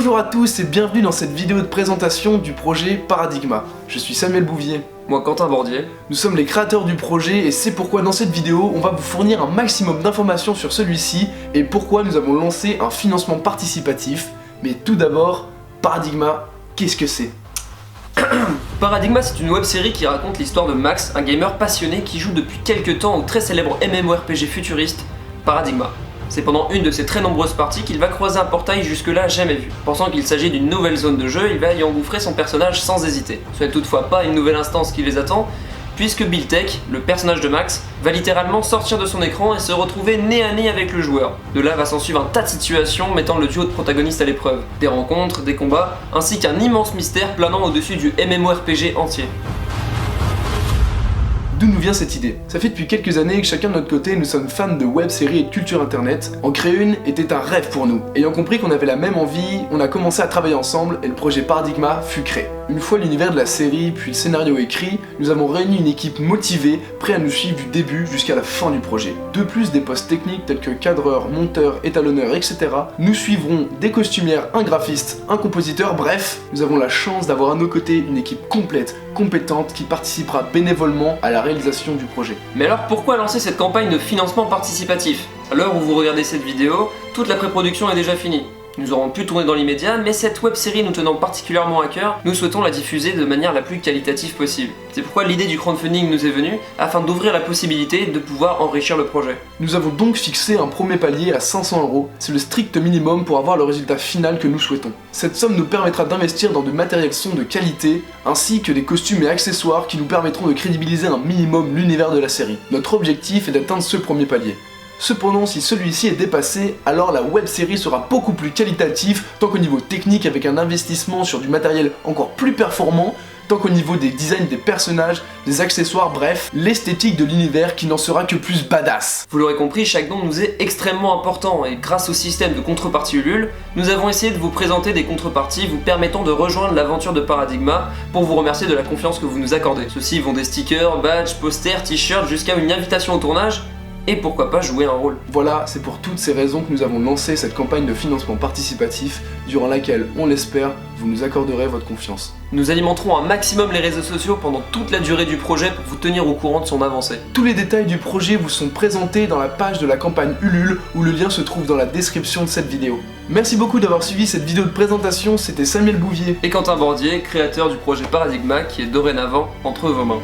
Bonjour à tous et bienvenue dans cette vidéo de présentation du projet Paradigma. Je suis Samuel Bouvier. Moi Quentin Bordier. Nous sommes les créateurs du projet et c'est pourquoi dans cette vidéo, on va vous fournir un maximum d'informations sur celui-ci et pourquoi nous avons lancé un financement participatif. Mais tout d'abord, Paradigma, qu'est-ce que c'est ? Paradigma, c'est une web-série qui raconte l'histoire de Max, un gamer passionné qui joue depuis quelques temps au très célèbre MMORPG futuriste Paradigma. C'est pendant une de ses très nombreuses parties qu'il va croiser un portail jusque-là jamais vu. Pensant qu'il s'agit d'une nouvelle zone de jeu, il va y engouffrer son personnage sans hésiter. Ce n'est toutefois pas une nouvelle instance qui les attend, puisque Bill Tech, le personnage de Max, va littéralement sortir de son écran et se retrouver nez à nez avec le joueur. De là va s'en suivre un tas de situations mettant le duo de protagonistes à l'épreuve. Des rencontres, des combats, ainsi qu'un immense mystère planant au-dessus du MMORPG entier. D'où nous vient cette idée? Ça fait depuis quelques années que chacun de notre côté nous sommes fans de web-séries et de culture internet. En créer une était un rêve pour nous. Ayant compris qu'on avait la même envie, on a commencé à travailler ensemble et le projet Paradigma fut créé. Une fois l'univers de la série puis le scénario écrit, nous avons réuni une équipe motivée, prête à nous suivre du début jusqu'à la fin du projet. De plus des postes techniques tels que cadreur, monteur, étalonneur, etc. Nous suivrons des costumières, un graphiste, un compositeur, bref, nous avons la chance d'avoir à nos côtés une équipe complète, compétente qui participera bénévolement à la réalisation du projet. Mais alors pourquoi lancer cette campagne de financement participatif? À l'heure où vous regardez cette vidéo, toute la pré-production est déjà finie. Nous aurons pu tourner dans l'immédiat, mais cette web-série nous tenant particulièrement à cœur, nous souhaitons la diffuser de manière la plus qualitative possible. C'est pourquoi l'idée du crowdfunding nous est venue, afin d'ouvrir la possibilité de pouvoir enrichir le projet. Nous avons donc fixé un premier palier à 500 €, c'est le strict minimum pour avoir le résultat final que nous souhaitons. Cette somme nous permettra d'investir dans du matériel son de qualité, ainsi que des costumes et accessoires qui nous permettront de crédibiliser un minimum l'univers de la série. Notre objectif est d'atteindre ce premier palier. Cependant, si celui-ci est dépassé, alors la web-série sera beaucoup plus qualitative, tant qu'au niveau technique avec un investissement sur du matériel encore plus performant, tant qu'au niveau des designs des personnages, des accessoires, bref, l'esthétique de l'univers qui n'en sera que plus badass. Vous l'aurez compris, chaque don nous est extrêmement important et grâce au système de contrepartie Ulule, nous avons essayé de vous présenter des contreparties vous permettant de rejoindre l'aventure de Paradigma pour vous remercier de la confiance que vous nous accordez. Ceux-ci vont des stickers, badges, posters, t-shirts jusqu'à une invitation au tournage. Et pourquoi pas jouer un rôle. Voilà, c'est pour toutes ces raisons que nous avons lancé cette campagne de financement participatif, durant laquelle, on l'espère, vous nous accorderez votre confiance. Nous alimenterons un maximum les réseaux sociaux pendant toute la durée du projet pour vous tenir au courant de son avancée. Tous les détails du projet vous sont présentés dans la page de la campagne Ulule, où le lien se trouve dans la description de cette vidéo. Merci beaucoup d'avoir suivi cette vidéo de présentation, c'était Samuel Bouvier et Quentin Bordier, créateur du projet Paradigma qui est dorénavant entre vos mains.